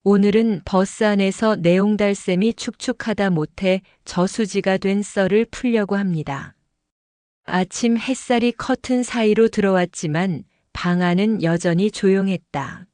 오늘은 버스 안에서 내용달샘이 축축하다 못해 저수지가 된 썰을 풀려고 합니다. 아침 햇살이 커튼 사이로 들어왔지만 방 안은 여전히 조용했다.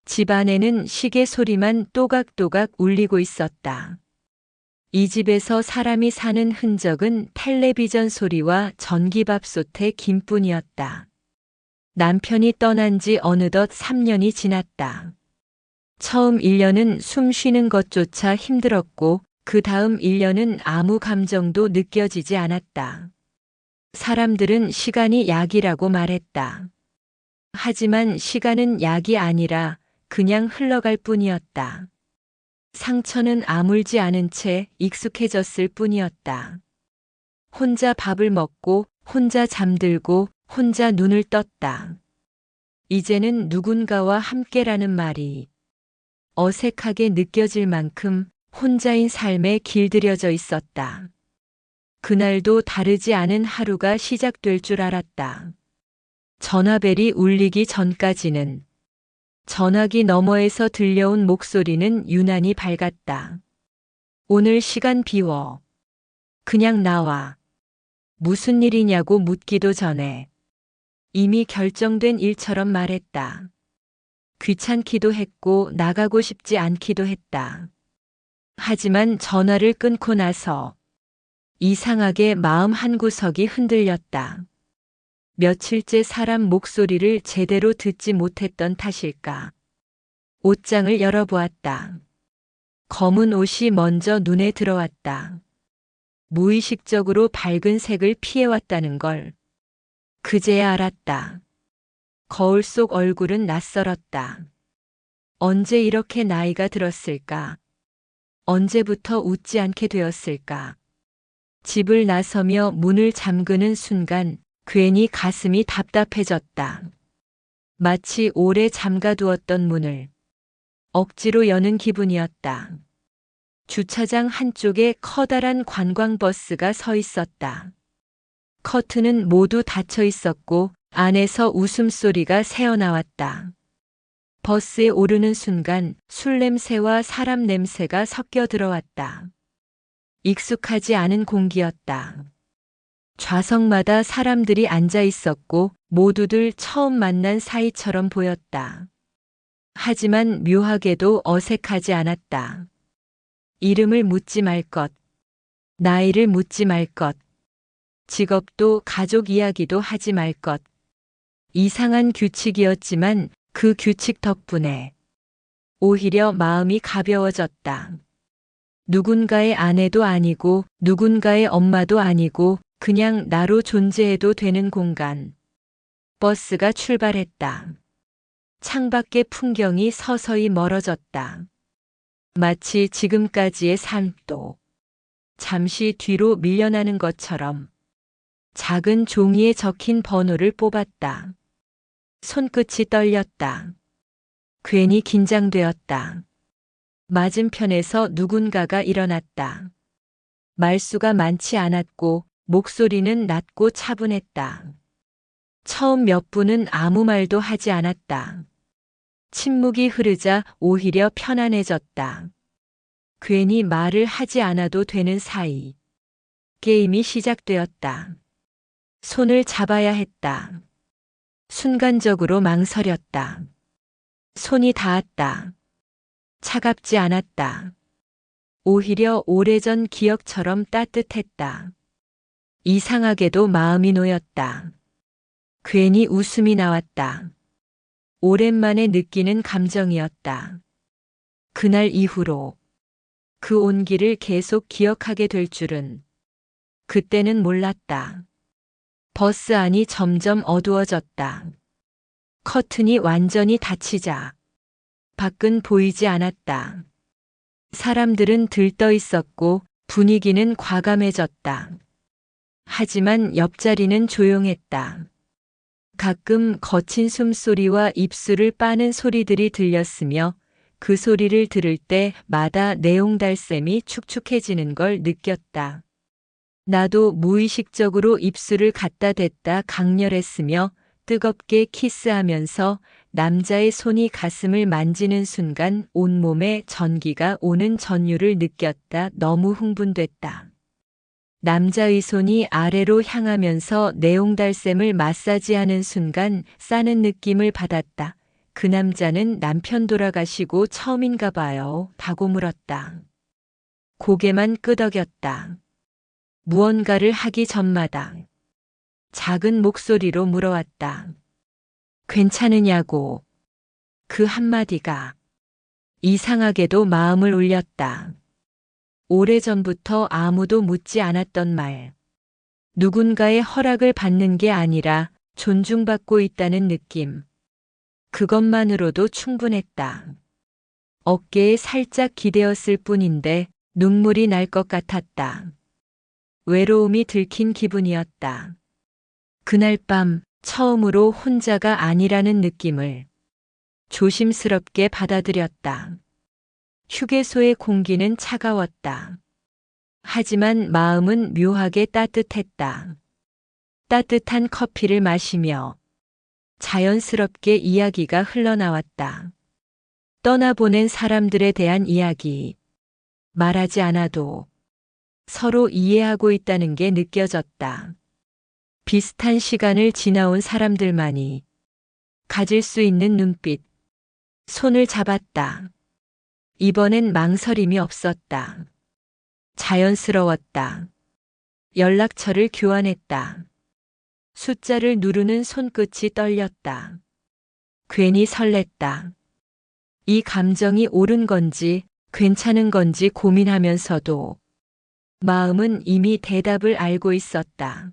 집 안에는 시계 소리만 또각또각 울리고 있었다. 이 집에서 사람이 사는 흔적은 텔레비전 소리와 전기밥솥의 김뿐이었다. 남편이 떠난 지 어느덧 3년이 지났다. 처음 1년은 숨 쉬는 것조차 힘들었고 그 다음 1년은 아무 감정도 느껴지지 않았다. 사람들은 시간이 약이라고 말했다. 하지만 시간은 약이 아니라 그냥 흘러갈 뿐이었다. 상처는 아물지 않은 채 익숙해졌을 뿐이었다. 혼자 밥을 먹고 혼자 잠들고 혼자 눈을 떴다. 이제는 누군가와 함께라는 말이 어색하게 느껴질 만큼 혼자인 삶에 길들여져 있었다. 그날도 다르지 않은 하루가 시작될 줄 알았다. 전화벨이 울리기 전까지는 전화기 너머에서 들려온 목소리는 유난히 밝았다. 오늘 시간 비워. 그냥 나와. 무슨 일이냐고 묻기도 전에 이미 결정된 일처럼 말했다. 귀찮기도 했고 나가고 싶지 않기도 했다. 하지만 전화를 끊고 나서 이상하게 마음 한구석이 흔들렸다. 며칠째 사람 목소리를 제대로 듣지 못했던 탓일까. 옷장을 열어보았다. 검은 옷이 먼저 눈에 들어왔다. 무의식적으로 밝은 색을 피해왔다는 걸 그제야 알았다. 거울 속 얼굴은 낯설었다. 언제 이렇게 나이가 들었을까? 언제부터 웃지 않게 되었을까? 집을 나서며 문을 잠그는 순간 괜히 가슴이 답답해졌다. 마치 오래 잠가두었던 문을 억지로 여는 기분이었다. 주차장 한쪽에 커다란 관광버스가 서 있었다. 커튼은 모두 닫혀 있었고 안에서 웃음소리가 새어나왔다. 버스에 오르는 순간 술 냄새와 사람 냄새가 섞여 들어왔다. 익숙하지 않은 공기였다. 좌석마다 사람들이 앉아 있었고 모두들 처음 만난 사이처럼 보였다. 하지만 묘하게도 어색하지 않았다. 이름을 묻지 말 것, 나이를 묻지 말 것, 직업도 가족 이야기도 하지 말 것. 이상한 규칙이었지만 그 규칙 덕분에 오히려 마음이 가벼워졌다. 누군가의 아내도 아니고 누군가의 엄마도 아니고 그냥 나로 존재해도 되는 공간. 버스가 출발했다. 창밖의 풍경이 서서히 멀어졌다. 마치 지금까지의 삶도 잠시 뒤로 밀려나는 것처럼 작은 종이에 적힌 번호를 뽑았다. 손끝이 떨렸다. 괜히 긴장되었다. 맞은편에서 누군가가 일어났다. 말수가 많지 않았고 목소리는 낮고 차분했다. 처음 몇 분은 아무 말도 하지 않았다. 침묵이 흐르자 오히려 편안해졌다. 괜히 말을 하지 않아도 되는 사이. 게임이 시작되었다. 손을 잡아야 했다. 순간적으로 망설였다. 손이 닿았다. 차갑지 않았다. 오히려 오래전 기억처럼 따뜻했다. 이상하게도 마음이 놓였다. 괜히 웃음이 나왔다. 오랜만에 느끼는 감정이었다. 그날 이후로 그 온기를 계속 기억하게 될 줄은 그때는 몰랐다. 버스 안이 점점 어두워졌다. 커튼이 완전히 닫히자 밖은 보이지 않았다. 사람들은 들떠 있었고 분위기는 과감해졌다. 하지만 옆자리는 조용했다. 가끔 거친 숨소리와 입술을 빠는 소리들이 들렸으며 그 소리를 들을 때마다 내용달샘이 축축해지는 걸 느꼈다. 나도 무의식적으로 입술을 갖다 댔다 강렬했으며 뜨겁게 키스하면서 남자의 손이 가슴을 만지는 순간 온몸에 전기가 오는 전율을 느꼈다. 너무 흥분됐다. 남자의 손이 아래로 향하면서 내용달샘을 마사지하는 순간 싸는 느낌을 받았다. 그 남자는 남편 돌아가시고 처음인가 봐요. 라고 물었다. 고개만 끄덕였다. 무언가를 하기 전마다 작은 목소리로 물어왔다. 괜찮으냐고. 그 한마디가 이상하게도 마음을 울렸다. 오래전부터 아무도 묻지 않았던 말. 누군가의 허락을 받는 게 아니라 존중받고 있다는 느낌. 그것만으로도 충분했다. 어깨에 살짝 기대었을 뿐인데 눈물이 날 것 같았다. 외로움이 들킨 기분이었다. 그날 밤 처음으로 혼자가 아니라는 느낌을 조심스럽게 받아들였다. 휴게소의 공기는 차가웠다. 하지만 마음은 묘하게 따뜻했다. 따뜻한 커피를 마시며 자연스럽게 이야기가 흘러나왔다. 떠나보낸 사람들에 대한 이야기. 말하지 않아도 서로 이해하고 있다는 게 느껴졌다. 비슷한 시간을 지나온 사람들만이 가질 수 있는 눈빛. 손을 잡았다. 이번엔 망설임이 없었다. 자연스러웠다. 연락처를 교환했다. 숫자를 누르는 손끝이 떨렸다. 괜히 설렜다. 이 감정이 옳은 건지 괜찮은 건지 고민하면서도 마음은 이미 대답을 알고 있었다.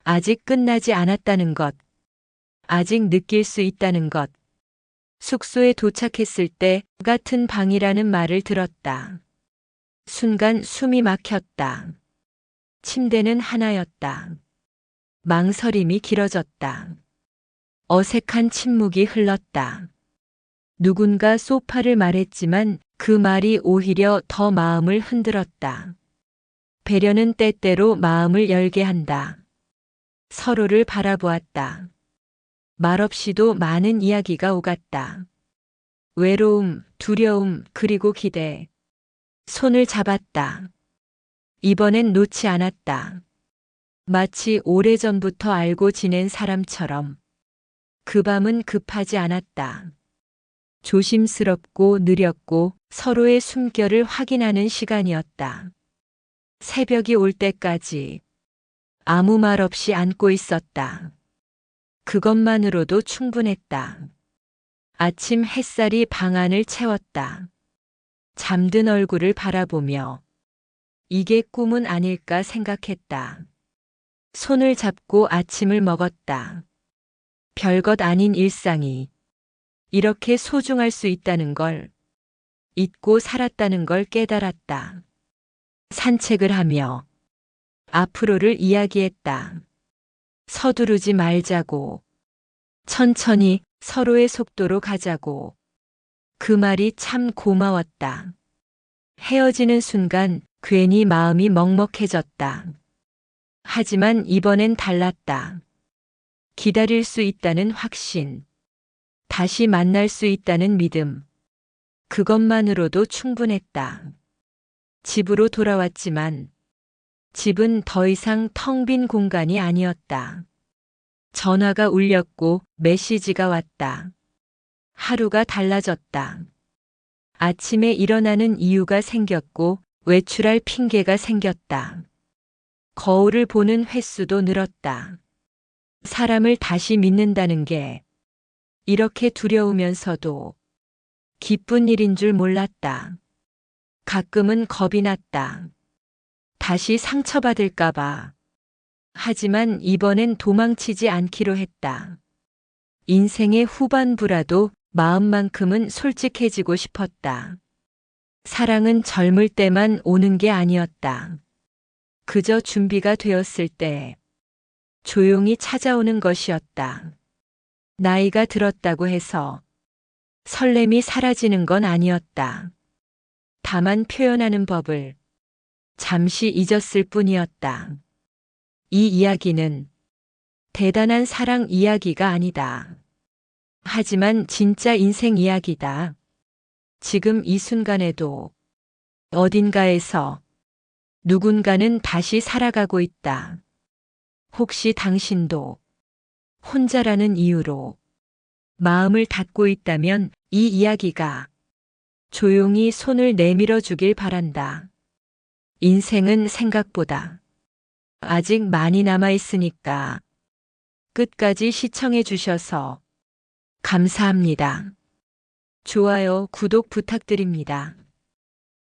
아직 끝나지 않았다는 것. 아직 느낄 수 있다는 것. 숙소에 도착했을 때 같은 방이라는 말을 들었다. 순간 숨이 막혔다. 침대는 하나였다. 망설임이 길어졌다. 어색한 침묵이 흘렀다. 누군가 소파를 말했지만 그 말이 오히려 더 마음을 흔들었다. 배려는 때때로 마음을 열게 한다. 서로를 바라보았다. 말없이도 많은 이야기가 오갔다. 외로움, 두려움, 그리고 기대. 손을 잡았다. 이번엔 놓지 않았다. 마치 오래전부터 알고 지낸 사람처럼. 그 밤은 급하지 않았다. 조심스럽고 느렸고 서로의 숨결을 확인하는 시간이었다. 새벽이 올 때까지 아무 말 없이 안고 있었다. 그것만으로도 충분했다. 아침 햇살이 방 안을 채웠다. 잠든 얼굴을 바라보며 이게 꿈은 아닐까 생각했다. 손을 잡고 아침을 먹었다. 별것 아닌 일상이 이렇게 소중할 수 있다는 걸, 잊고 살았다는 걸 깨달았다. 산책을 하며 앞으로를 이야기했다. 서두르지 말자고. 천천히 서로의 속도로 가자고. 그 말이 참 고마웠다. 헤어지는 순간 괜히 마음이 먹먹해졌다. 하지만 이번엔 달랐다. 기다릴 수 있다는 확신. 다시 만날 수 있다는 믿음. 그것만으로도 충분했다. 집으로 돌아왔지만 집은 더 이상 텅 빈 공간이 아니었다. 전화가 울렸고 메시지가 왔다. 하루가 달라졌다. 아침에 일어나는 이유가 생겼고 외출할 핑계가 생겼다. 거울을 보는 횟수도 늘었다. 사람을 다시 믿는다는 게 이렇게 두려우면서도 기쁜 일인 줄 몰랐다. 가끔은 겁이 났다. 다시 상처받을까봐. 하지만 이번엔 도망치지 않기로 했다. 인생의 후반부라도 마음만큼은 솔직해지고 싶었다. 사랑은 젊을 때만 오는 게 아니었다. 그저 준비가 되었을 때 조용히 찾아오는 것이었다. 나이가 들었다고 해서 설렘이 사라지는 건 아니었다. 다만 표현하는 법을 잠시 잊었을 뿐이었다. 이 이야기는 대단한 사랑 이야기가 아니다. 하지만 진짜 인생 이야기다. 지금 이 순간에도 어딘가에서 누군가는 다시 살아가고 있다. 혹시 당신도 혼자라는 이유로 마음을 닫고 있다면 이 이야기가 조용히 손을 내밀어 주길 바란다. 인생은 생각보다 아직 많이 남아 있으니까 끝까지 시청해 주셔서 감사합니다. 좋아요, 구독 부탁드립니다.